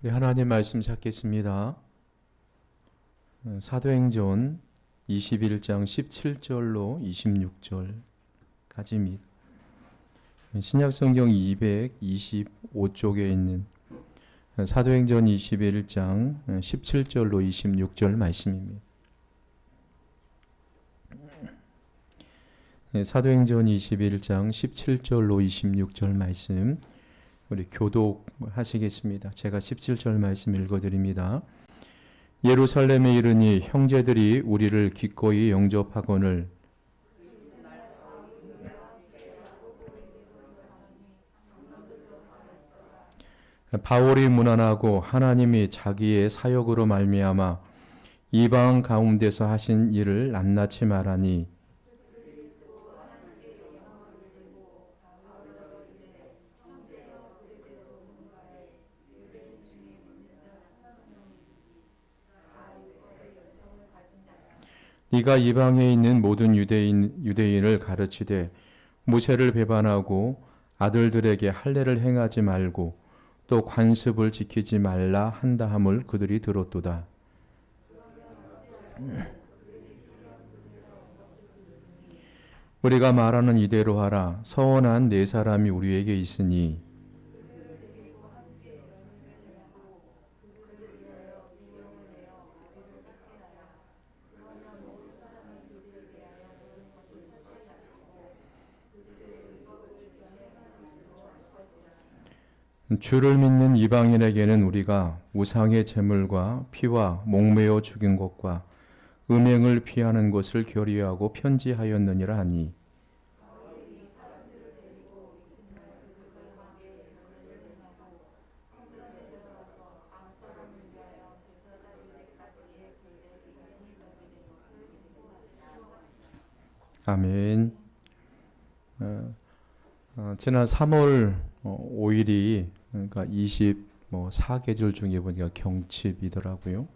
우리 하나님 말씀 찾겠습니다. 사도행전 21장 17절로 26절까지입니다. 신약성경 225쪽에 있는 사도행전 21장 17절로 26절 말씀입니다. 사도행전 21장 17절로 26절 말씀 우리 교독하시겠습니다. 제가 17절 말씀 읽어드립니다. 예루살렘에 이르니 형제들이 우리를 기꺼이 영접하거늘 바울이 문안하고 하나님이 자기의 사역으로 말미암아 이방 가운데서 하신 일을 낱낱이 말하니 네가 이방에 있는 모든 유대인을 가르치되 모세를 배반하고 아들들에게 할례를 행하지 말고 또 관습을 지키지 말라 한다 함을 그들이 들었도다. 우리가 말하는 이대로 하라. 서원한 네 사람이 우리에게 있으니 주를 믿는 이방인에게는 우리가 우상의 제물과 피와 목매어 죽인 것과 음행을 피하는 것을 결의하고 편지하였느니라 하니 아멘. 지난 3월 5일이 그러니까 24계절 중에 보니까 경칩이더라고요.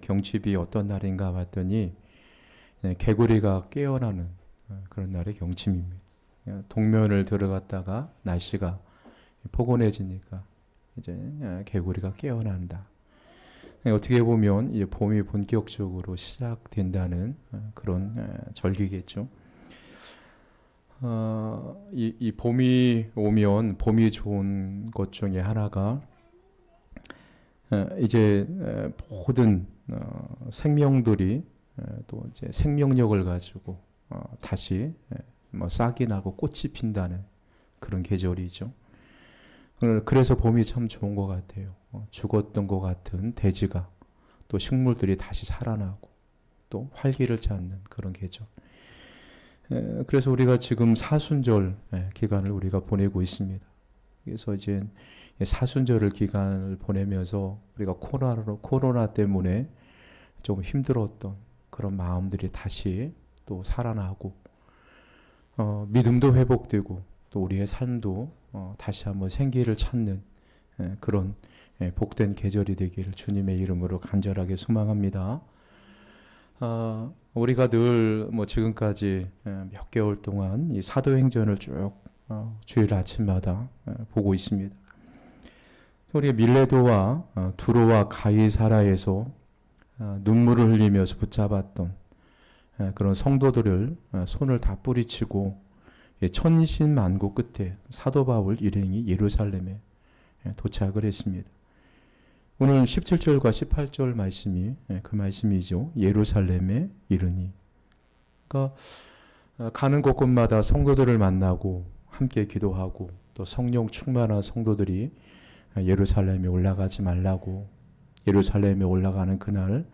경칩이 어떤 날인가 봤더니 개구리가 깨어나는 그런 날의 경칩입니다. 동면을 들어갔다가 날씨가 포근해지니까 이제 개구리가 깨어난다. 어떻게 보면 이제 봄이 본격적으로 시작된다는 그런 절기겠죠. 이 봄이 오면 봄이 좋은 것 중에 하나가 이제 모든 생명들이 또 이제 생명력을 가지고 다시 싹이 나고 꽃이 핀다는 그런 계절이죠. 그래서 봄이 참 좋은 것 같아요. 죽었던 것 같은 대지가 또 식물들이 다시 살아나고 또 활기를 찾는 그런 계절. 그래서 우리가 지금 사순절 기간을 우리가 보내고 있습니다. 그래서 이제 사순절을 기간을 보내면서 우리가 코로나 때문에 좀 힘들었던 그런 마음들이 다시 또 살아나고 믿음도 회복되고 또 우리의 삶도 다시 한번 생기를 찾는 그런 복된 계절이 되기를 주님의 이름으로 간절하게 소망합니다. 우리가 늘 지금까지 몇 개월 동안 이 사도행전을 쭉 주일 아침마다 보고 있습니다. 우리 밀레도와 두로와 가이사라에서 눈물을 흘리면서 붙잡았던 그런 성도들을 손을 다 뿌리치고 천신만고 끝에 사도 바울 일행이 예루살렘에 도착을 했습니다. 오늘 17절과 18절 말씀이 그 말씀이죠. 예루살렘에 이르니. 그러니까 가는 곳곳마다 성도들을 만나고 함께 기도하고 또 성령 충만한 성도들이 예루살렘에 올라가지 말라고 예루살렘에 올라가는 그날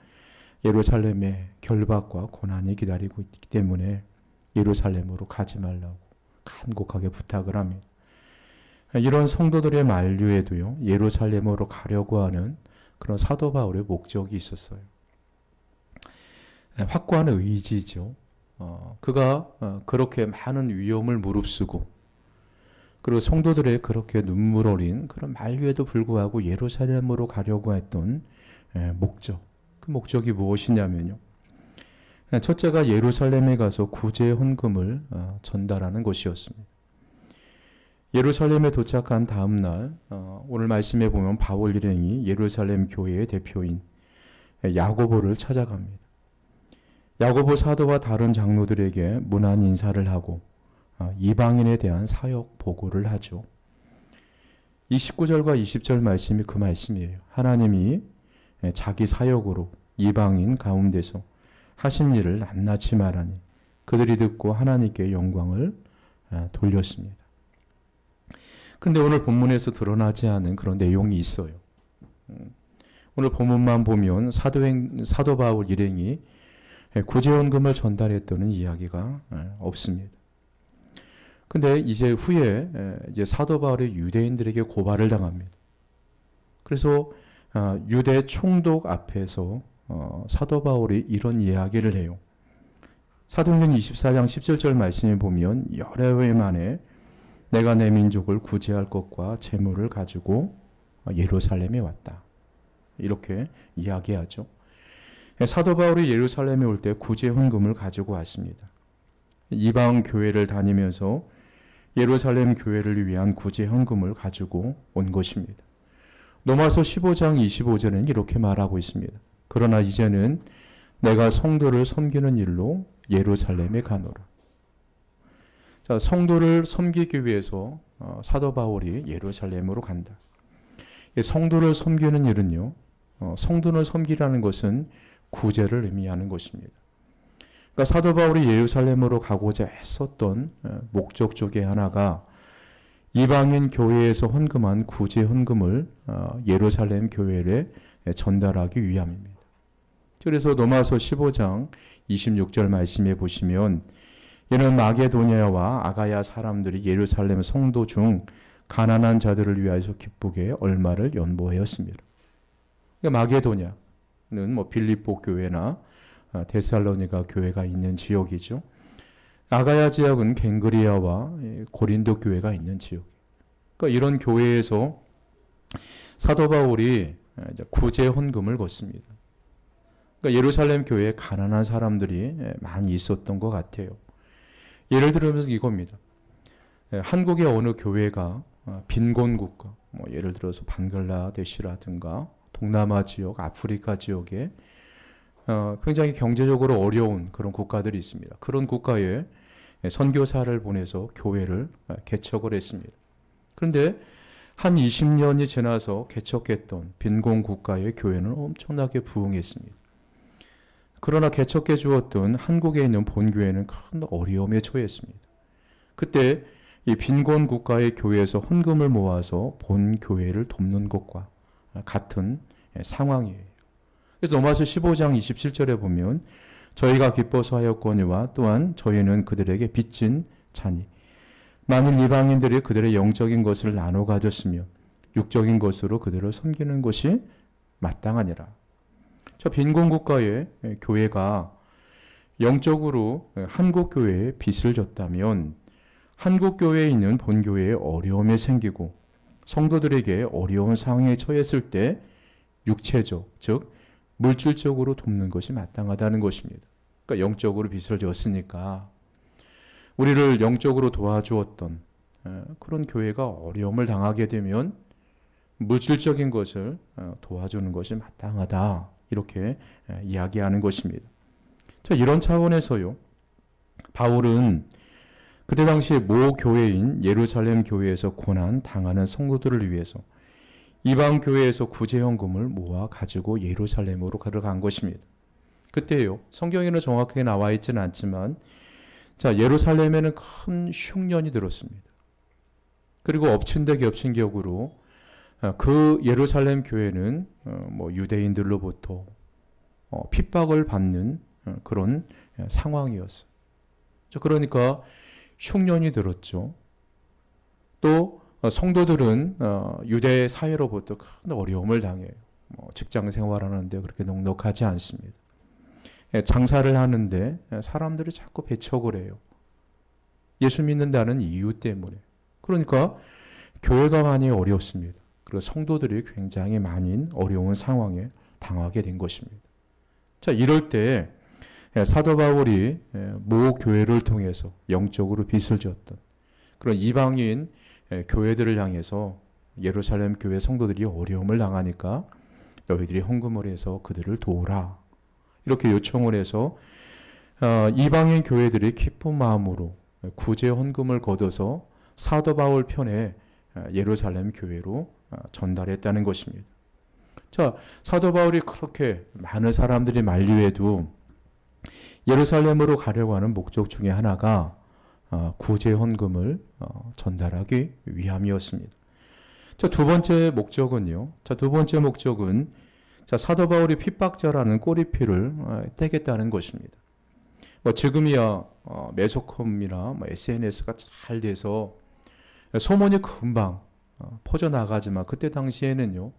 예루살렘의 결박과 고난이 기다리고 있기 때문에 예루살렘으로 가지 말라고 간곡하게 부탁을 합니다. 이런 성도들의 만류에도요, 예루살렘으로 가려고 하는 그런 사도 바울의 목적이 있었어요. 확고한 의지죠. 그가 그렇게 많은 위험을 무릅쓰고 그리고 성도들의 그렇게 눈물 어린 그런 만류에도 불구하고 예루살렘으로 가려고 했던 목적. 그 목적이 무엇이냐면요. 첫째가 예루살렘에 가서 구제 헌금을 전달하는 것이었습니다. 예루살렘에 도착한 다음 날 오늘 말씀에 보면 바울 일행이 예루살렘 교회의 대표인 야고보를 찾아갑니다. 야고보 사도와 다른 장로들에게 문안 인사를 하고 이방인에 대한 사역 보고를 하죠. 이 19절과 20절 말씀이 그 말씀이에요. 하나님이 자기 사역으로 이방인 가운데서 하신 일을 낱낱이 말하니 그들이 듣고 하나님께 영광을 돌렸습니다. 그런데 오늘 본문에서 드러나지 않은 그런 내용이 있어요. 오늘 본문만 보면 사도 바울 일행이 구제원금을 전달했다는 이야기가 없습니다. 근데 이제 후에 이제 사도 바울이 유대인들에게 고발을 당합니다. 그래서 유대 총독 앞에서 사도 바울이 이런 이야기를 해요. 사도행전 24장 17절 말씀에 보면 여러 해 만에 내가 내 민족을 구제할 것과 재물을 가지고 예루살렘에 왔다. 이렇게 이야기하죠. 사도 바울이 예루살렘에 올 때 구제 헌금을 가지고 왔습니다. 이방 교회를 다니면서 예루살렘 교회를 위한 구제 헌금을 가지고 온 것입니다. 로마서 15장 25절은 이렇게 말하고 있습니다. 그러나 이제는 내가 성도를 섬기는 일로 예루살렘에 가노라. 자, 성도를 섬기기 위해서 사도 바울이 예루살렘으로 간다. 성도를 섬기는 일은요, 성도를 섬기라는 것은 구제를 의미하는 것입니다. 그러니까 사도 바울이 예루살렘으로 가고자 했었던 목적 중에 하나가 이방인 교회에서 헌금한 구제 헌금을 예루살렘 교회에 전달하기 위함입니다. 그래서 로마서 15장 26절 말씀에 보시면 이는 마게도냐와 아가야 사람들이 예루살렘 성도 중 가난한 자들을 위하여 기쁘게 얼마를 연보하였습니다. 그러니까 마게도냐는 빌립보 교회나 데살로니가 교회가 있는 지역이죠. 아가야 지역은 갱그리아와 고린도 교회가 있는 지역. 그러니까 이런 교회에서 사도 바울이 구제 헌금을 걷습니다. 그러니까 예루살렘 교회에 가난한 사람들이 많이 있었던 것 같아요. 예를 들면 이겁니다. 한국의 어느 교회가 빈곤 국가, 예를 들어서 방글라데시라든가 동남아 지역, 아프리카 지역에 굉장히 경제적으로 어려운 그런 국가들이 있습니다. 그런 국가에 선교사를 보내서 교회를 개척을 했습니다. 그런데 한 20년이 지나서 개척했던 빈곤 국가의 교회는 엄청나게 부흥했습니다. 그러나 개척해 주었던 한국에 있는 본교회는 큰 어려움에 처했습니다. 그때 이 빈곤 국가의 교회에서 헌금을 모아서 본교회를 돕는 것과 같은 상황이에요. 그래서 로마서 15장 27절에 보면 저희가 기뻐서 하였거니와 또한 저희는 그들에게 빚진 자니 만일 이방인들이 그들의 영적인 것을 나눠 가졌으며 육적인 것으로 그들을 섬기는 것이 마땅하니라. 저 빈곤 국가의 교회가 영적으로 한국 교회에 빚을 졌다면 한국 교회에 있는 본교회에 어려움이 생기고 성도들에게 어려운 상황에 처했을 때 육체적, 즉 물질적으로 돕는 것이 마땅하다는 것입니다. 그러니까 영적으로 빚을 졌으니까 우리를 영적으로 도와주었던 그런 교회가 어려움을 당하게 되면 물질적인 것을 도와주는 것이 마땅하다. 이렇게 이야기하는 것입니다. 자, 이런 차원에서요. 바울은 그때 당시 모 교회인 예루살렘 교회에서 고난 당하는 성도들을 위해서 이방 교회에서 구제헌금을 모아 가지고 예루살렘으로 간 것입니다. 그때요. 성경에는 정확하게 나와 있지는 않지만 자, 예루살렘에는 큰 흉년이 들었습니다. 그리고 엎친 데 겹친 격으로 그 예루살렘 교회는 유대인들로부터 핍박을 받는 그런 상황이었어요. 그러니까 흉년이 들었죠. 또 성도들은 유대 사회로부터 큰 어려움을 당해요. 직장 생활하는데 그렇게 넉넉하지 않습니다. 장사를 하는데 사람들이 자꾸 배척을 해요. 예수 믿는다는 이유 때문에. 그러니까 교회가 많이 어렵습니다. 그리고 성도들이 굉장히 많은 어려운 상황에 당하게 된 것입니다. 자, 이럴 때 사도 바울이 모 교회를 통해서 영적으로 빚을 졌던 그런 이방인 교회들을 향해서 예루살렘 교회 성도들이 어려움을 당하니까 너희들이 헌금을 해서 그들을 도우라. 이렇게 요청을 해서 이방인 교회들이 기쁜 마음으로 구제 헌금을 걷어서 사도 바울 편에 예루살렘 교회로 전달했다는 것입니다. 자, 사도 바울이 그렇게 많은 사람들이 만류해도 예루살렘으로 가려고 하는 목적 중에 하나가 구제 헌금을 전달하기 위함이었습니다. 자, 두 번째 목적은요. 사도 바울이 핍박자라는 꼬리표를 떼겠다는 것입니다. 지금이야 매스컴이나 SNS가 잘 돼서 소문이 금방 퍼져나가지만 그때 당시에는요.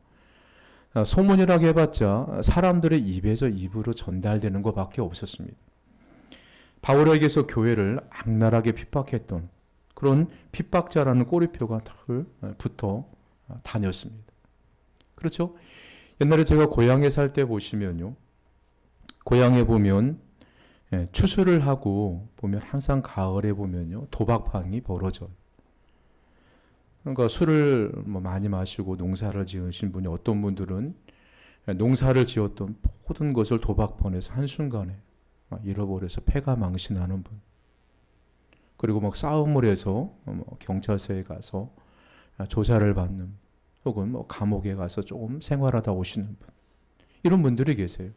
소문이라고 해봤자 사람들의 입에서 입으로 전달되는 것밖에 없었습니다. 바울에게서 교회를 악랄하게 핍박했던 그런 핍박자라는 꼬리표가 붙어 다녔습니다. 그렇죠? 옛날에 제가 고향에 살 때 보시면요. 고향에 보면 추수를 하고 보면 항상 가을에 보면요. 도박방이 벌어져요. 그러니까 술을 많이 마시고 농사를 지으신 분이 어떤 분들은 농사를 지었던 모든 것을 도박판에서 한순간에 잃어버려서 패가 망신하는 분. 그리고 싸움을 해서 경찰서에 가서 조사를 받는 혹은 감옥에 가서 조금 생활하다 오시는 분. 이런 분들이 계세요.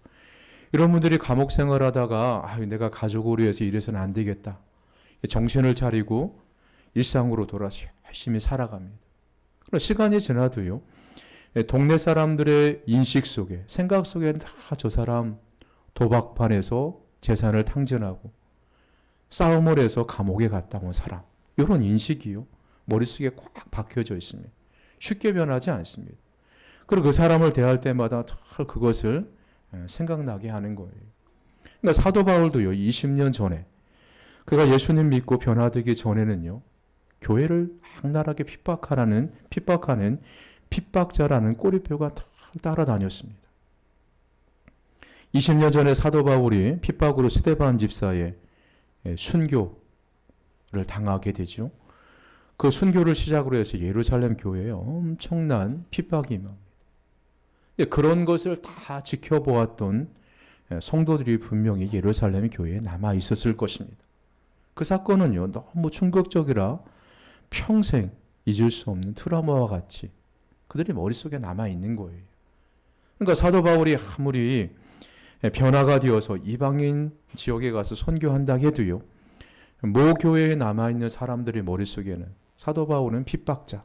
이런 분들이 감옥 생활하다가 내가 가족을 위해서 이래서는 안 되겠다. 정신을 차리고 일상으로 돌아서 열심히 살아갑니다. 그러나 시간이 지나도요. 동네 사람들의 인식 속에 생각 속에 다 저 사람 도박판에서 재산을 탕진하고 싸움을 해서 감옥에 갔다 온 사람. 이런 인식이요. 머릿속에 꽉 박혀져 있습니다. 쉽게 변하지 않습니다. 그리고 그 사람을 대할 때마다 그것을 생각나게 하는 거예요. 그러니까 사도 바울도요. 20년 전에 그가 예수님 믿고 변화되기 전에는요. 교회를 악랄하게 핍박하는 핍박자라는 꼬리표가 따라다녔습니다. 20년 전에 사도 바울이 핍박으로 스데반 집사의 순교를 당하게 되죠. 그 순교를 시작으로 해서 예루살렘 교회에 엄청난 핍박이 임합니다. 그런 것을 다 지켜보았던 성도들이 분명히 예루살렘 교회에 남아 있었을 것입니다. 그 사건은요, 너무 충격적이라 평생 잊을 수 없는 트라우마와 같이 그들이 머릿속에 남아 있는 거예요. 그러니까 사도 바울이 아무리 변화가 되어서 이방인 지역에 가서 선교한다 해도요, 모 교회에 남아있는 사람들의 머릿속에는 사도 바울은 핍박자,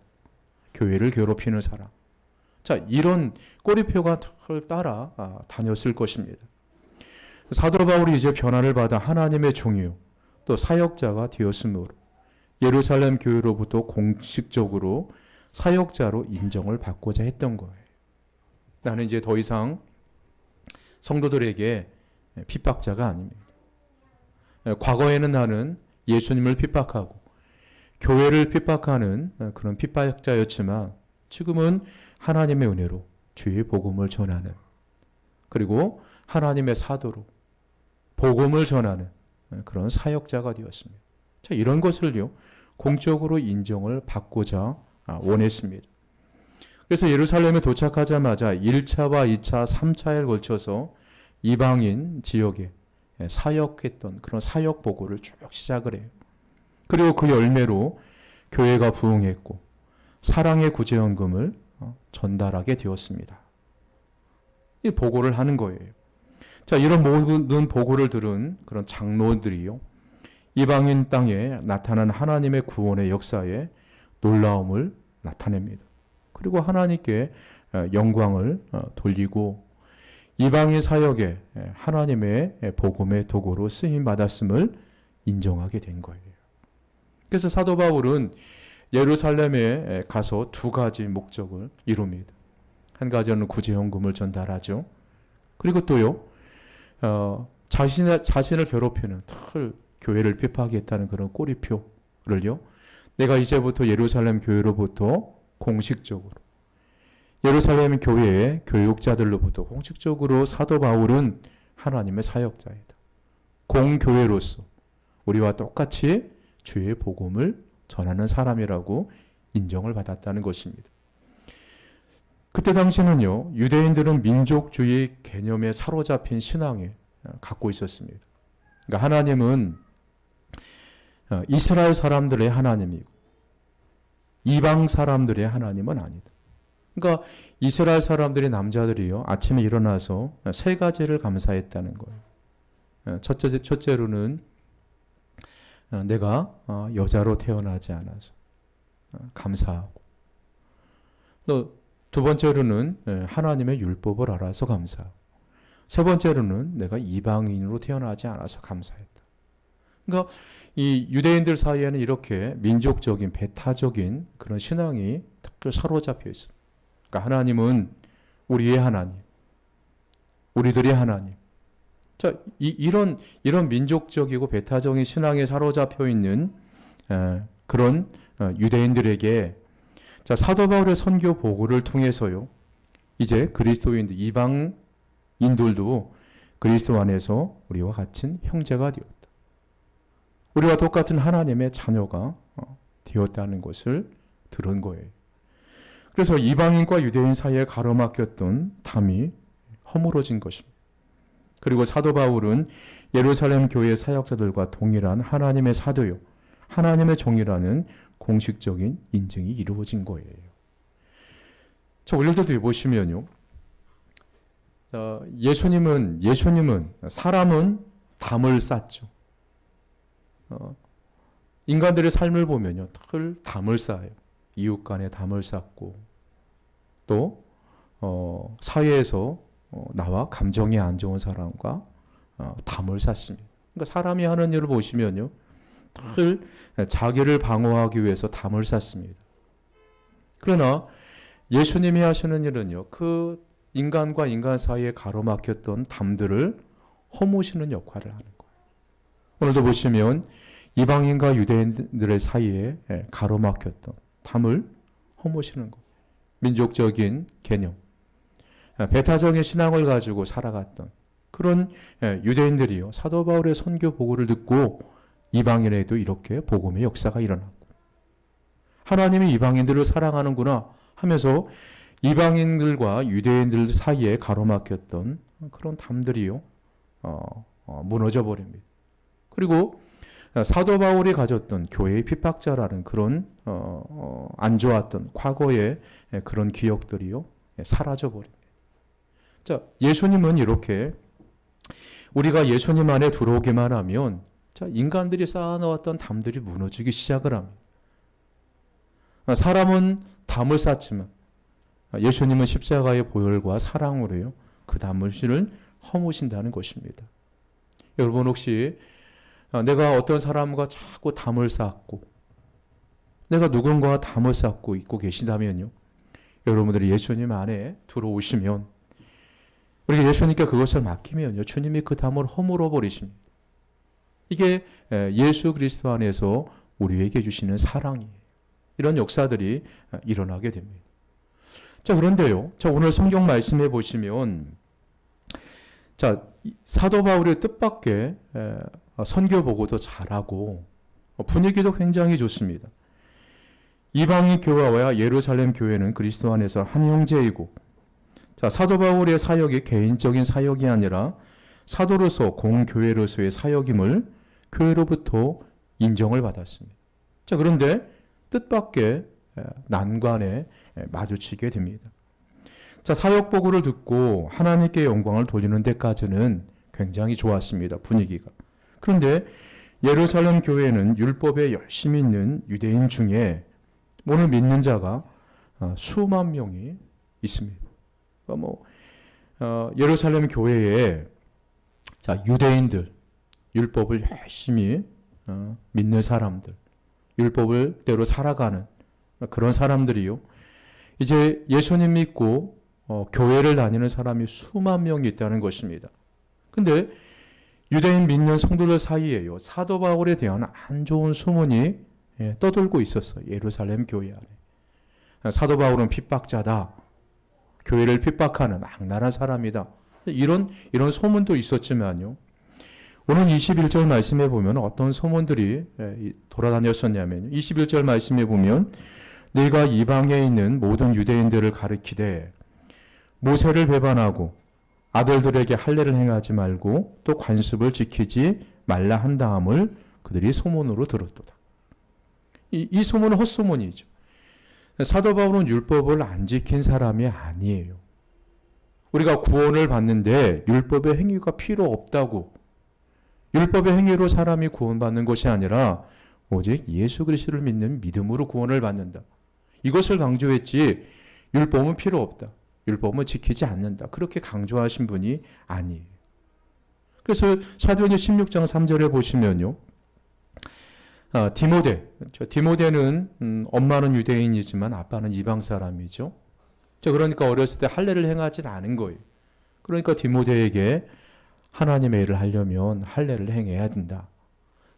교회를 괴롭히는 사람. 자, 이런 꼬리표가 따라 다녔을 것입니다. 사도 바울이 이제 변화를 받아 하나님의 종이요, 또 사역자가 되었으므로 예루살렘 교회로부터 공식적으로 사역자로 인정을 받고자 했던 거예요. 나는 이제 더 이상 성도들에게 핍박자가 아닙니다. 과거에는 나는 예수님을 핍박하고 교회를 핍박하는 그런 핍박자였지만 지금은 하나님의 은혜로 주의 복음을 전하는, 그리고 하나님의 사도로 복음을 전하는 그런 사역자가 되었습니다. 자, 이런 것을요, 공적으로 인정을 받고자 원했습니다. 그래서 예루살렘에 도착하자마자 1차와 2차, 3차에 걸쳐서 이방인 지역에 사역했던 그런 사역 보고를 쭉 시작을 해요. 그리고 그 열매로 교회가 부흥했고 사랑의 구제연금을 전달하게 되었습니다. 이 보고를 하는 거예요. 자, 이런 모든 보고를 들은 그런 장로들이요, 이방인 땅에 나타난 하나님의 구원의 역사에 놀라움을 나타냅니다. 그리고 하나님께 영광을 돌리고 이방인 사역에 하나님의 복음의 도구로 쓰임 받았음을 인정하게 된 거예요. 그래서 사도 바울은 예루살렘에 가서 두 가지 목적을 이룹니다. 한 가지는 구제연금을 전달하죠. 그리고 또요, 자신을 괴롭히는 교회를 핍박했다는 그런 꼬리표를요, 내가 이제부터 예루살렘 교회로부터 공식적으로, 예루살렘 교회의 교육자들로부터 공식적으로 사도 바울은 하나님의 사역자이다. 공교회로서 우리와 똑같이 주의 복음을 전하는 사람이라고 인정을 받았다는 것입니다. 그때 당시는요, 유대인들은 민족주의 개념에 사로잡힌 신앙에 갖고 있었습니다. 그러니까 하나님은 이스라엘 사람들의 하나님이고 이방 사람들의 하나님은 아니다. 그러니까 이스라엘 사람들의 남자들이요, 아침에 일어나서 세 가지를 감사했다는 거예요. 첫째로는 내가 여자로 태어나지 않아서 감사하고, 또 두 번째로는 하나님의 율법을 알아서 감사하고, 세 번째로는 내가 이방인으로 태어나지 않아서 감사했다. 그러니까 이 유대인들 사이에는 이렇게 민족적인 배타적인 그런 신앙이 사로잡혀 있습니다. 그러니까 하나님은 우리의 하나님, 우리들의 하나님. 자, 이런 민족적이고 배타적인 신앙에 사로잡혀 있는 그런 유대인들에게, 자, 사도 바울의 선교 보고를 통해서요, 이제 그리스도인들, 이방인들도 그리스도 안에서 우리와 같은 형제가 되었다. 우리와 똑같은 하나님의 자녀가 되었다는 것을 들은 거예요. 그래서 이방인과 유대인 사이에 가로막혔던 담이 허물어진 것입니다. 그리고 사도 바울은 예루살렘 교회 사역자들과 동일한 하나님의 사도요, 하나님의 종이라는 공식적인 인증이 이루어진 거예요. 자, 원래도 보시면요, 예수님은 사람은 담을 쌓죠. 인간들의 삶을 보면요, 늘 담을 쌓아요. 이웃 간에 담을 쌓고, 또 사회에서 나와 감정이 안 좋은 사람과 담을 쌓습니다. 그러니까 사람이 하는 일을 보시면요, 늘 자기를 방어하기 위해서 담을 쌓습니다. 그러나 예수님이 하시는 일은요, 그 인간과 인간 사이에 가로막혔던 담들을 허무시는 역할을 하는 거예요. 오늘도 보시면 이방인과 유대인들의 사이에 가로막혔던 담을 허무시는 것. 민족적인 개념, 배타적인 신앙을 가지고 살아갔던 그런 유대인들이요, 사도 바울의 선교 보고를 듣고 이방인에도 이렇게 복음의 역사가 일어났고, 하나님이 이방인들을 사랑하는구나 하면서 이방인들과 유대인들 사이에 가로막혔던 그런 담들이요, 무너져 버립니다. 그리고 사도 바울이 가졌던 교회의 핍박자라는 그런 안 좋았던 과거의 그런 기억들이요, 사라져 버립니다. 자, 예수님은 이렇게 우리가 예수님 안에 들어오기만 하면, 자, 인간들이 쌓아놓았던 담들이 무너지기 시작을 합니다. 사람은 담을 쌓지만 예수님은 십자가의 보혈과 사랑으로요, 그 담을 허무신다는 것입니다. 여러분, 혹시 내가 어떤 사람과 자꾸 담을 쌓고, 내가 누군가와 담을 쌓고 있고 계시다면요, 여러분들이 예수님 안에 들어오시면, 우리가 예수님께 그것을 맡기면요, 주님이 그 담을 허물어 버리십니다. 이게 예수 그리스도 안에서 우리에게 주시는 사랑이에요. 이런 역사들이 일어나게 됩니다. 자, 그런데요, 자, 오늘 성경 말씀해 보시면, 자, 사도 바울의 뜻밖의 선교 보고도 잘하고 분위기도 굉장히 좋습니다. 이방인 교회와 예루살렘 교회는 그리스도 안에서 한 형제이고, 자, 사도 바울의 사역이 개인적인 사역이 아니라 사도로서 공교회로서의 사역임을 교회로부터 인정을 받았습니다. 자, 그런데 뜻밖의 난관에 마주치게 됩니다. 자, 사역 보고를 듣고 하나님께 영광을 돌리는 데까지는 굉장히 좋았습니다, 분위기가. 그런데 예루살렘 교회는 율법에 열심히 있는 유대인 중에 오늘 믿는 자가 수만 명이 있습니다. 그러니까 예루살렘 교회에, 자, 유대인들, 율법을 열심히 믿는 사람들, 율법을 대로 살아가는 그런 사람들이요, 이제 예수님 믿고 교회를 다니는 사람이 수만 명이 있다는 것입니다. 근데 유대인 믿는 성도들 사이에요, 사도 바울에 대한 안 좋은 소문이 떠돌고 있었어요. 예루살렘 교회 안에. 사도 바울은 핍박자다, 교회를 핍박하는 악랄한 사람이다, 이런 소문도 있었지만요, 오늘 21절 말씀에 보면 어떤 소문들이 돌아다녔었냐면요, 21절 말씀에 보면 네가 이방에 있는 모든 유대인들을 가리키되 모세를 배반하고 아들들에게 할례를 행하지 말고 또 관습을 지키지 말라 한 다음을 그들이 소문으로 들었도다. 이 소문은 헛소문이죠. 사도 바울은 율법을 안 지킨 사람이 아니에요. 우리가 구원을 받는데 율법의 행위가 필요 없다고, 율법의 행위로 사람이 구원받는 것이 아니라 오직 예수 그리스도를 믿는 믿음으로 구원을 받는다. 이것을 강조했지 율법은 필요 없다, 율법은 지키지 않는다, 그렇게 강조하신 분이 아니에요. 그래서 사도행전 16장 3절에 보시면요, 디모데는 엄마는 유대인이지만 아빠는 이방 사람이죠. 그러니까 어렸을 때 할례를 행하지 않은 거예요. 그러니까 디모데에게 하나님의 일을 하려면 할례를 행해야 된다.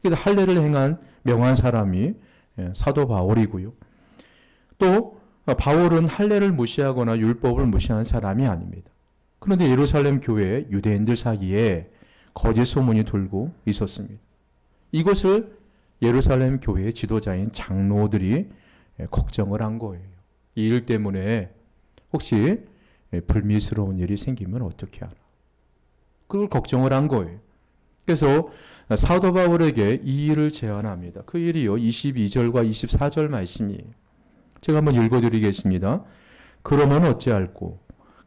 그래서 할례를 행한 명한 사람이 사도 바울이고요. 또 바울은 할례를 무시하거나 율법을 무시한 사람이 아닙니다. 그런데 예루살렘 교회 유대인들 사이에 거짓 소문이 돌고 있었습니다. 이것을 예루살렘 교회의 지도자인 장로들이 걱정을 한 거예요. 이 일 때문에 혹시 불미스러운 일이 생기면 어떻게 하나. 그걸 걱정을 한 거예요. 그래서 사도 바울에게 이 일을 제안합니다. 그 일이요, 22절과 24절 말씀이에요. 제가 한번 읽어드리겠습니다. 그러면 어찌할꼬?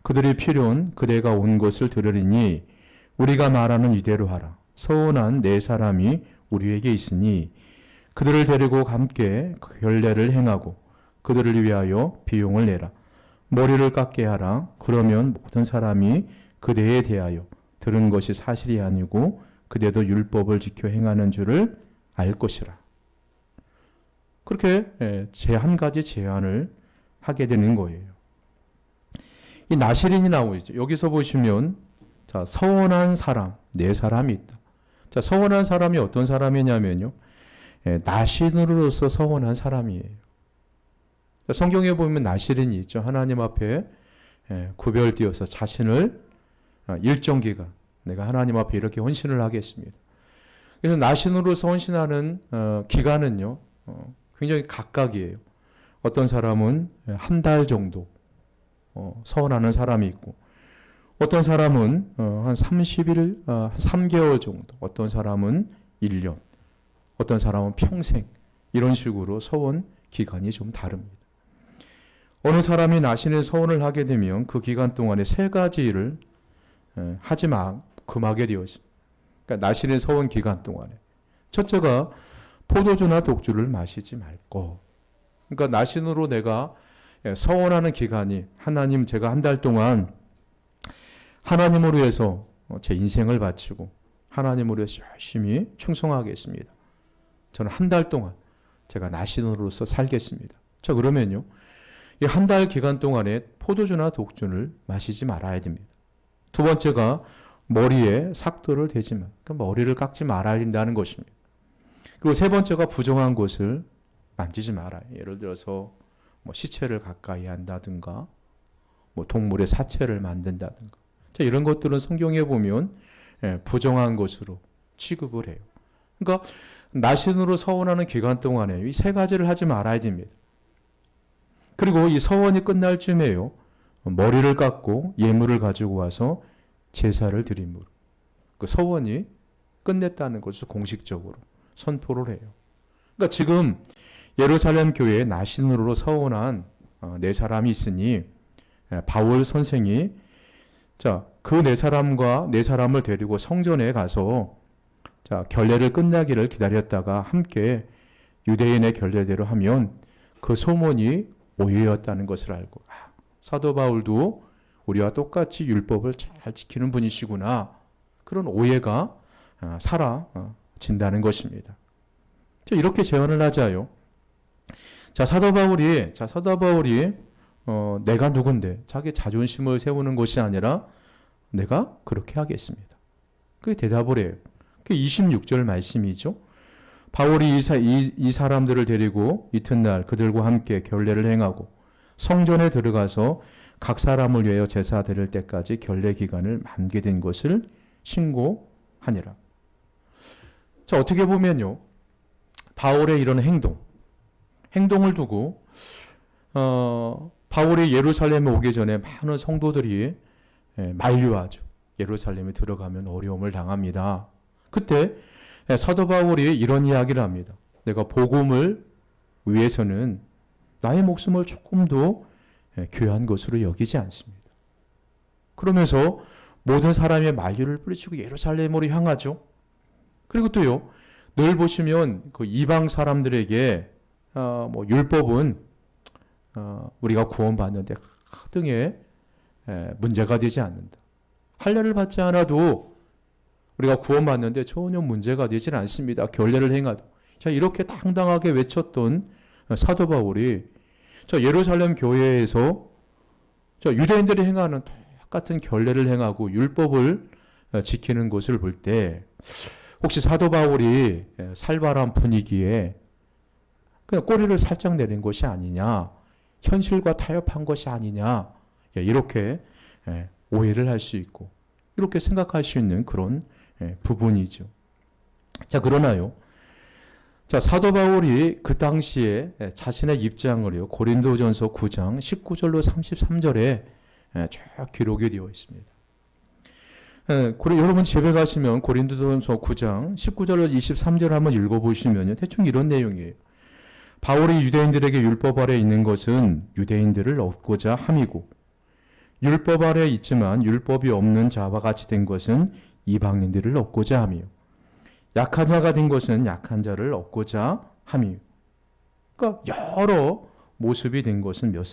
그들이 필요한 그대가 온 것을 들으리니 우리가 말하는 이대로 하라. 서운한 네 사람이 우리에게 있으니 그들을 데리고 함께 결례를 행하고 그들을 위하여 비용을 내라. 머리를 깎게 하라. 그러면 모든 사람이 그대에 대하여 들은 것이 사실이 아니고 그대도 율법을 지켜 행하는 줄을 알 것이라. 그렇게 한 가지 제안을 하게 되는 거예요. 이 나시린이 나오죠. 여기서 보시면 자, 서원한 사람, 네 사람이 있다. 자, 서원한 사람이 어떤 사람이냐면요, 나신으로서 서원한 사람이에요. 성경에 보면 나시린이 있죠. 하나님 앞에 구별되어서 자신을 일정 기간 내가 하나님 앞에 이렇게 헌신을 하겠습니다. 그래서 나신으로서 헌신하는 기간은요, 굉장히 각각이에요. 어떤 사람은 한 달 정도 서원하는 사람이 있고, 어떤 사람은 한 30일, 3개월 정도, 어떤 사람은 1년, 어떤 사람은 평생, 이런 식으로 서원 기간이 좀 다릅니다. 어느 사람이 나신의 서원을 하게 되면 그 기간 동안에 세 가지 일을 금하게 되었습니다. 그러니까 나신의 서원 기간 동안에 첫째가 포도주나 독주를 마시지 말고, 그러니까 나신으로 내가 서원하는 기간이 하나님, 제가 한 달 동안 하나님을 위해서 제 인생을 바치고 하나님을 위해서 열심히 충성하겠습니다. 저는 한 달 동안 제가 나신으로서 살겠습니다. 자, 그러면요, 이 한 달 기간 동안에 포도주나 독주를 마시지 말아야 됩니다. 두 번째가 머리에 삭도를 대지 마, 그러니까 머리를 깎지 말아야 된다는 것입니다. 그리고 세 번째가 부정한 것을 만지지 말아요. 예를 들어서 시체를 가까이 한다든가, 동물의 사체를 만든다든가. 자, 이런 것들은 성경에 보면 부정한 것으로 취급을 해요. 그러니까 나신으로 서원하는 기간 동안에 이 세 가지를 하지 말아야 됩니다. 그리고 이 서원이 끝날 쯤에요, 머리를 깎고 예물을 가지고 와서 제사를 드림으로 그 서원이 끝냈다는 것을 공식적으로 선포를 해요. 그러니까 지금 예루살렘 교회에 나신으로 서원한 네 사람이 있으니 바울 선생이 그 네 사람을 데리고 성전에 가서 결례를 끝나기를 기다렸다가 함께 유대인의 결례대로 하면 그 소문이 오해였다는 것을 알고, 사도 바울도 우리와 똑같이 율법을 잘 지키는 분이시구나, 그런 오해가 사라진다는 것입니다. 이렇게 제언을 하자요. 사도 바울이 내가 누군데 자기 자존심을 세우는 것이 아니라 내가 그렇게 하겠습니다. 그게 대답을 해요. 그게 26절 말씀이죠. 바울이 이 사람들을 데리고 이튿날 그들과 함께 결례를 행하고 성전에 들어가서 각 사람을 위하여 제사 드릴 때까지 결례 기간을 만기된 것을 신고하니라. 어떻게 보면요, 바울의 이런 행동을 두고 바울이 예루살렘에 오기 전에 많은 성도들이 만류하죠. 예루살렘에 들어가면 어려움을 당합니다. 그때 사도 바울이 이런 이야기를 합니다. 내가 복음을 위해서는 나의 목숨을 조금도 귀한 것으로 여기지 않습니다. 그러면서 모든 사람의 만류를 뿌리치고 예루살렘으로 향하죠. 그리고 또요, 늘 보시면 그 이방 사람들에게 율법은 우리가 구원받는데 하등의 문제가 되지 않는다. 할례를 받지 않아도 우리가 구원받는데 전혀 문제가 되질 않습니다. 결례를 행하도. 자, 이렇게 당당하게 외쳤던 사도 바울이 예루살렘 교회에서 유대인들이 행하는 똑같은 결례를 행하고 율법을 지키는 것을 볼 때 혹시 사도 바울이 살벌한 분위기에 그냥 꼬리를 살짝 내린 것이 아니냐, 현실과 타협한 것이 아니냐, 이렇게 오해를 할 수 있고 이렇게 생각할 수 있는 그런 부분이죠. 자, 그러나요, 사도 바울이 그 당시에 자신의 입장을요, 고린도전서 9장 19절로 33절에 쭉 기록이 되어 있습니다. 여러분 집에 가시면 고린도전서 9장 19절로 23절 한번 읽어보시면요, 대충 이런 내용이에요. 바울이 유대인들에게 율법 아래 있는 것은 유대인들을 얻고자 함이고, 율법 아래 있지만 율법이 없는 자와 같이 된 것은 이방인들을 얻고자 함이요, 약한 자가 된 것은 약한 자를 얻고자 함이요. 그러니까 여러 모습이 된 것은 몇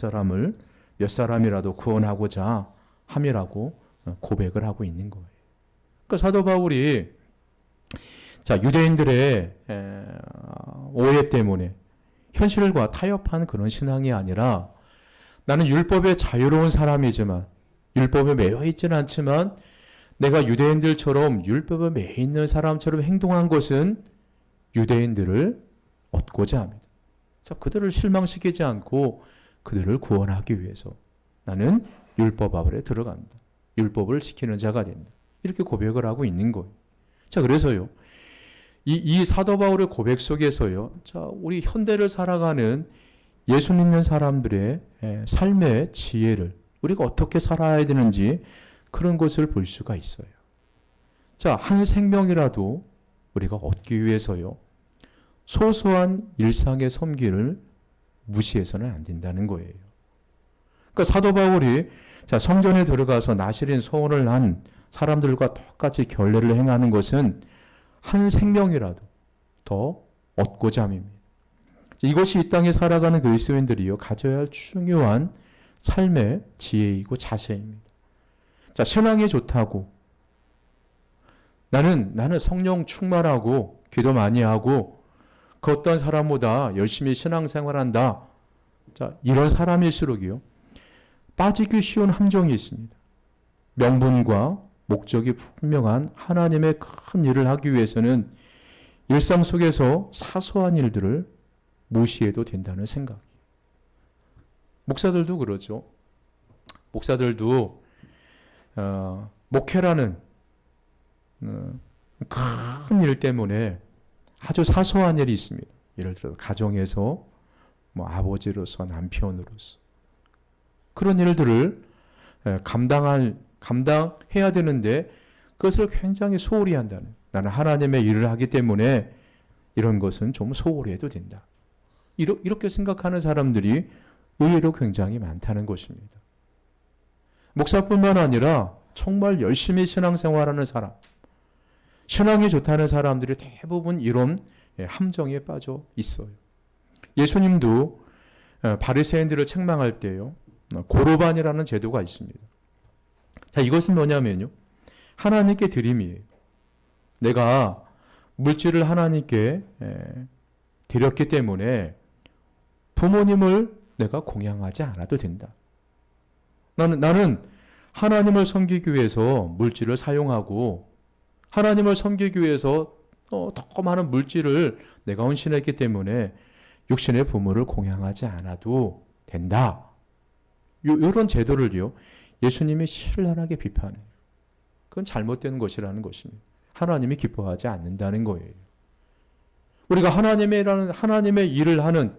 사람이라도 구원하고자 함이라고 고백을 하고 있는 거예요. 그러니까 사도 바울이 유대인들의 오해 때문에 현실과 타협한 그런 신앙이 아니라, 나는 율법에 자유로운 사람이지만, 율법에 매여 있지는 않지만 내가 유대인들처럼 율법에 매여 있는 사람처럼 행동한 것은 유대인들을 얻고자 합니다. 그들을 실망시키지 않고 그들을 구원하기 위해서 나는 율법 아래 들어간다. 율법을 지키는 자가 된다. 이렇게 고백을 하고 있는 거예요. 그래서요, 이 사도 바울의 고백 속에서요, 우리 현대를 살아가는 예수 믿는 사람들의 삶의 지혜를, 우리가 어떻게 살아야 되는지 그런 것을 볼 수가 있어요. 한 생명이라도 우리가 얻기 위해서요, 소소한 일상의 섬기를 무시해서는 안 된다는 거예요. 그러니까 사도 바울이 성전에 들어가서 나실인 소원을 한 사람들과 똑같이 결례를 행하는 것은 한 생명이라도 더 얻고자 함입니다. 이것이 이 땅에 살아가는 그리스도인들이요, 가져야 할 중요한 삶의 지혜이고 자세입니다. 신앙이 좋다고, 나는 성령 충만하고 기도 많이 하고 그 어떤 사람보다 열심히 신앙생활한다, 이런 사람일수록이요, 빠지기 쉬운 함정이 있습니다. 명분과 목적이 분명한 하나님의 큰 일을 하기 위해서는 일상 속에서 사소한 일들을 무시해도 된다는 생각이. 목사들도 그러죠. 목사들도 목회라는 큰 일 때문에 아주 사소한 일이 있습니다. 예를 들어 가정에서 아버지로서, 남편으로서 그런 일들을 감당해야 되는데 그것을 굉장히 소홀히 한다는, 나는 하나님의 일을 하기 때문에 이런 것은 좀 소홀히 해도 된다, 이렇게 생각하는 사람들이 의외로 굉장히 많다는 것입니다. 목사뿐만 아니라 정말 열심히 신앙생활하는 사람, 신앙이 좋다는 사람들이 대부분 이런 함정에 빠져 있어요. 예수님도 바리새인들을 책망할 때요, 고르반이라는 제도가 있습니다. 이것은 뭐냐면요, 하나님께 드림이에요. 내가 물질을 하나님께 드렸기 때문에 부모님을 내가 공양하지 않아도 된다. 나는 하나님을 섬기기 위해서 물질을 사용하고 하나님을 섬기기 위해서 더 많은 물질을 내가 헌신했기 때문에 육신의 부모를 공양하지 않아도 된다. 이런 제도를요, 예수님이 신랄하게 비판해요. 그건 잘못된 것이라는 것입니다. 하나님이 기뻐하지 않는다는 거예요. 우리가 하나님의 일을 하는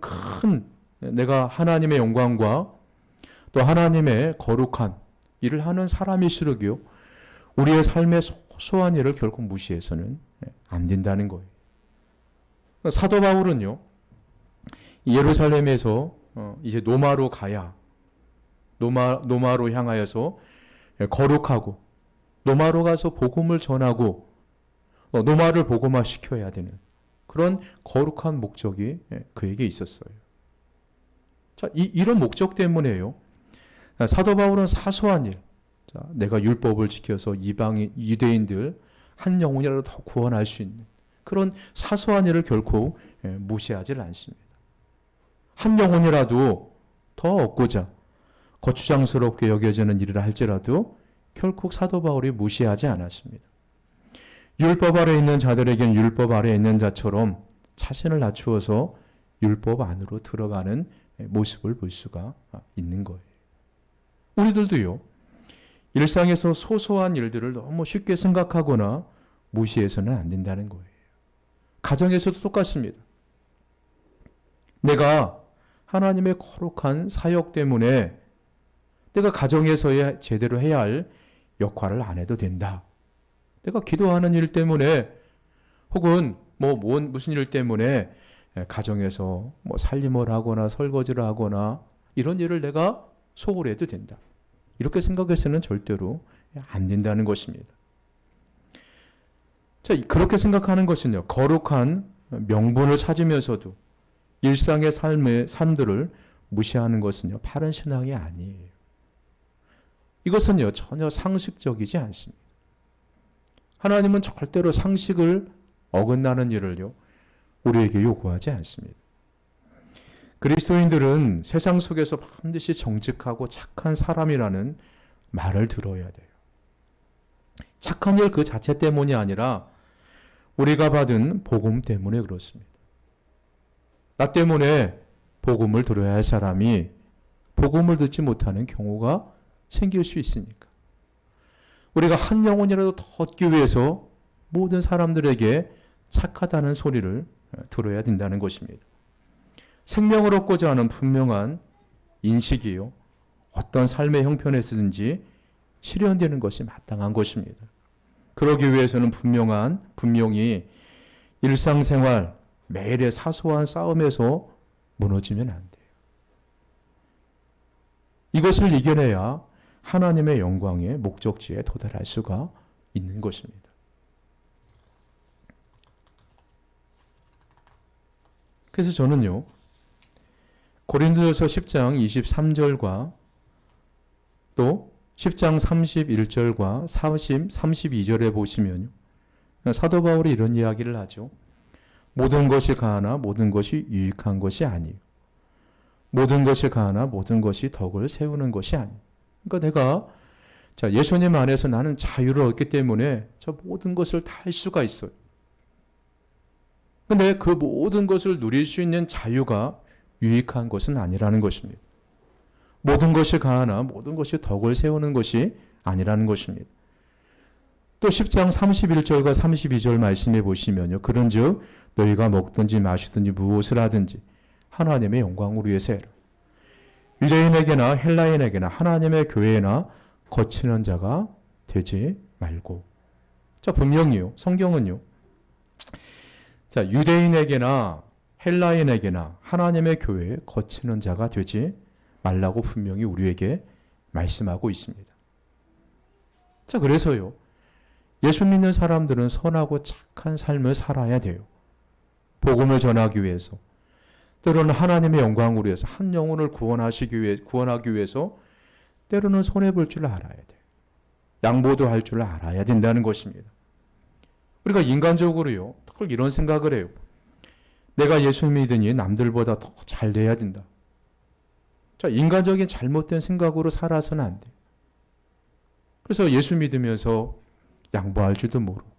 큰 내가 하나님의 영광과 또 하나님의 거룩한 일을 하는 사람일수록요, 우리의 삶의 소소한 일을 결코 무시해서는 안 된다는 거예요. 사도 바울은요, 예루살렘에서 이제 노마로 가야, 노마로 향하여서 거룩하고, 노마로 가서 복음을 전하고, 노마를 복음화시켜야 되는 그런 거룩한 목적이 그에게 있었어요. 자, 이런 목적 때문에요, 사도 바울은 사소한 일, 자, 내가 율법을 지켜서 이방인, 유대인들 한 영혼이라도 더 구원할 수 있는 그런 사소한 일을 결코 무시하지 않습니다. 한 영혼이라도 더 얻고자 거추장스럽게 여겨지는 일을 할지라도 결코 사도 바울이 무시하지 않았습니다. 율법 아래 있는 자들에게는 율법 아래 있는 자처럼 자신을 낮추어서 율법 안으로 들어가는 모습을 볼 수가 있는 거예요. 우리들도요, 일상에서 소소한 일들을 너무 쉽게 생각하거나 무시해서는 안 된다는 거예요. 가정에서도 똑같습니다. 내가 하나님의 거룩한 사역 때문에 내가 가정에서 제대로 해야 할 역할을 안 해도 된다. 내가 기도하는 일 때문에 혹은 무슨 일 때문에 가정에서 살림을 하거나 설거지를 하거나 이런 일을 내가 소홀히 해도 된다. 이렇게 생각해서는 절대로 안 된다는 것입니다. 자, 그렇게 생각하는 것은요, 거룩한 명분을 찾으면서도 일상의 삶의 산들을 무시하는 것은요, 바른 신앙이 아니에요. 이것은요, 전혀 상식적이지 않습니다. 하나님은 절대로 상식을 어긋나는 일을요, 우리에게 요구하지 않습니다. 그리스도인들은 세상 속에서 반드시 정직하고 착한 사람이라는 말을 들어야 돼요. 착한 일 그 자체 때문이 아니라 우리가 받은 복음 때문에 그렇습니다. 나 때문에 복음을 들어야 할 사람이 복음을 듣지 못하는 경우가 생길 수 있으니까. 우리가 한 영혼이라도 더 얻기 위해서 모든 사람들에게 착하다는 소리를 들어야 된다는 것입니다. 생명을 얻고자 하는 분명한 인식이요, 어떤 삶의 형편에서든지 실현되는 것이 마땅한 것입니다. 그러기 위해서는 분명히 일상생활 매일의 사소한 싸움에서 무너지면 안 돼요. 이것을 이겨내야 하나님의 영광의 목적지에 도달할 수가 있는 것입니다. 그래서 저는요, 고린도전서 10장 23절과 또 10장 31절과 32절에 보시면 사도 바울이 이런 이야기를 하죠. 모든 것이 가하나 모든 것이 유익한 것이 아니에요. 모든 것이 가하나 모든 것이 덕을 세우는 것이 아니에요. 그러니까 내가 예수님 안에서 나는 자유를 얻기 때문에 저 모든 것을 다 할 수가 있어요. 근데 그 모든 것을 누릴 수 있는 자유가 유익한 것은 아니라는 것입니다. 모든 것이 가하나 모든 것이 덕을 세우는 것이 아니라는 것입니다. 또 10장 31절과 32절 말씀해 보시면요. 그런즉 너희가 먹든지 마시든지 무엇을 하든지 하나님의 영광을 위해서 해라. 유대인에게나 헬라인에게나 하나님의 교회나 거치는 자가 되지 말고. 자, 분명히요. 성경은요. 자, 유대인에게나 헬라인에게나 하나님의 교회에 거치는 자가 되지 말라고 분명히 우리에게 말씀하고 있습니다. 자, 그래서요, 예수 믿는 사람들은 선하고 착한 삶을 살아야 돼요. 복음을 전하기 위해서, 때로는 하나님의 영광을 위해서, 한 영혼을 구원하기 위해서 때로는 손해볼 줄 알아야 돼요. 양보도 할 줄 알아야 된다는 것입니다. 우리가 인간적으로요, 특히 이런 생각을 해요. 내가 예수 믿으니 남들보다 더 잘 돼야 된다. 자, 인간적인 잘못된 생각으로 살아서는 안 돼. 그래서 예수 믿으면서 양보할 줄도 모르고,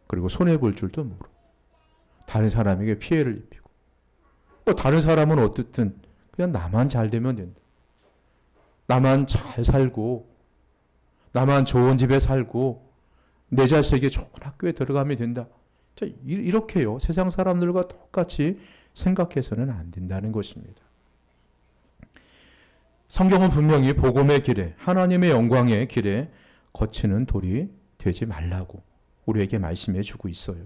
그리고 손해볼 줄도 모르고, 다른 사람에게 피해를 입히고, 다른 사람은 어떻든 그냥 나만 잘 되면 된다. 나만 잘 살고, 나만 좋은 집에 살고, 내 자식이 좋은 학교에 들어가면 된다. 자, 이렇게요, 세상 사람들과 똑같이 생각해서는 안 된다는 것입니다. 성경은 분명히 복음의 길에, 하나님의 영광의 길에 거치는 돌이 되지 말라고 우리에게 말씀해 주고 있어요.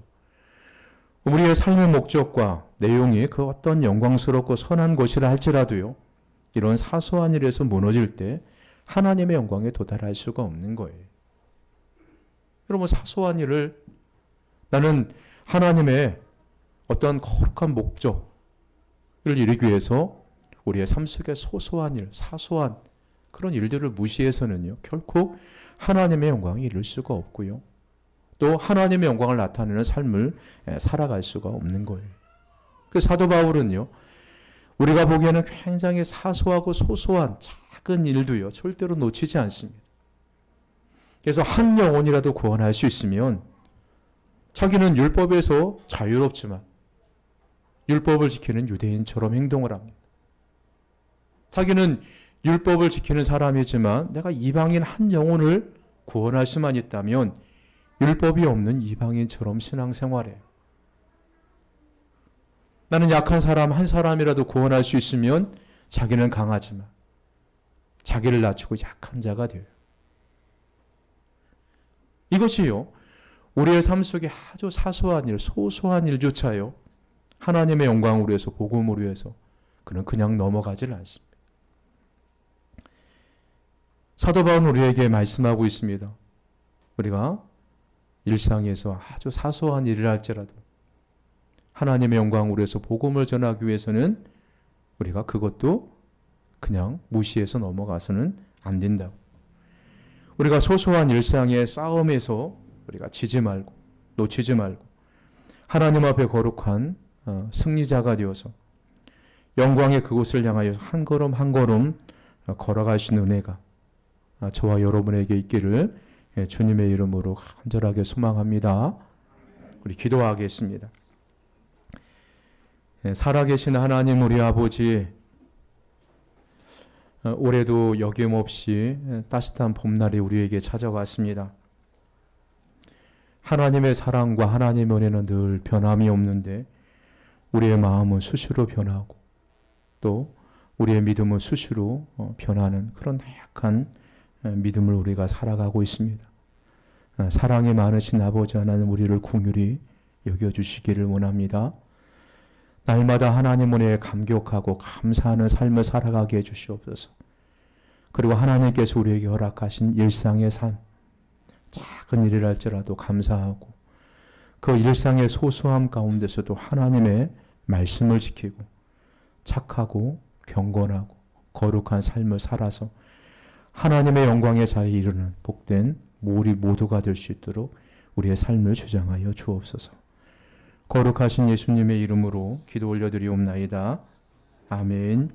우리의 삶의 목적과 내용이 그 어떤 영광스럽고 선한 것이라 할지라도요, 이런 사소한 일에서 무너질 때 하나님의 영광에 도달할 수가 없는 거예요. 여러분, 사소한 일을 나는 하나님의 어떤 거룩한 목적을 이루기 위해서 우리의 삶 속의 소소한 일, 사소한 그런 일들을 무시해서는요, 결코 하나님의 영광이 이룰 수가 없고요. 또 하나님의 영광을 나타내는 삶을 살아갈 수가 없는 거예요. 그 사도 바울은요, 우리가 보기에는 굉장히 사소하고 소소한 작은 일도요, 절대로 놓치지 않습니다. 그래서 한 영혼이라도 구원할 수 있으면 자기는 율법에서 자유롭지만 율법을 지키는 유대인처럼 행동을 합니다. 자기는 율법을 지키는 사람이지만 내가 이방인 한 영혼을 구원할 수만 있다면 율법이 없는 이방인처럼 신앙생활해요. 나는 약한 사람 한 사람이라도 구원할 수 있으면 자기는 강하지만 자기를 낮추고 약한 자가 돼요. 이것이요, 우리의 삶 속에 아주 사소한 일, 소소한 일조차요, 하나님의 영광을 위해서, 복음을 위해서 그는 그냥 넘어가질 않습니다. 사도 바울은 우리에게 말씀하고 있습니다. 우리가 일상에서 아주 사소한 일을 할지라도 하나님의 영광을 위해서 복음을 전하기 위해서는 우리가 그것도 그냥 무시해서 넘어가서는 안 된다고. 우리가 소소한 일상의 싸움에서 우리가 지지 말고 놓치지 말고 하나님 앞에 거룩한 승리자가 되어서 영광의 그곳을 향하여 한 걸음 한 걸음 걸어가신 은혜가 저와 여러분에게 있기를 주님의 이름으로 간절하게 소망합니다. 우리 기도하겠습니다. 살아계신 하나님 우리 아버지, 올해도 여김없이 따뜻한 봄날이 우리에게 찾아왔습니다. 하나님의 사랑과 하나님의 은혜는 늘 변함이 없는데 우리의 마음은 수시로 변하고 또 우리의 믿음은 수시로 변하는 그런 약한 믿음을 우리가 살아가고 있습니다. 사랑이 많으신 아버지 하나님, 우리를 긍휼히 여겨주시기를 원합니다. 날마다 하나님 은혜에 감격하고 감사하는 삶을 살아가게 해주시옵소서. 그리고 하나님께서 우리에게 허락하신 일상의 삶, 작은 일이랄지라도 감사하고 그 일상의 소소함 가운데서도 하나님의 말씀을 지키고 착하고 경건하고 거룩한 삶을 살아서 하나님의 영광의 자리에 이르는 복된 우리 모두가 될 수 있도록 우리의 삶을 주장하여 주옵소서. 거룩하신 예수님의 이름으로 기도 올려드리옵나이다. 아멘.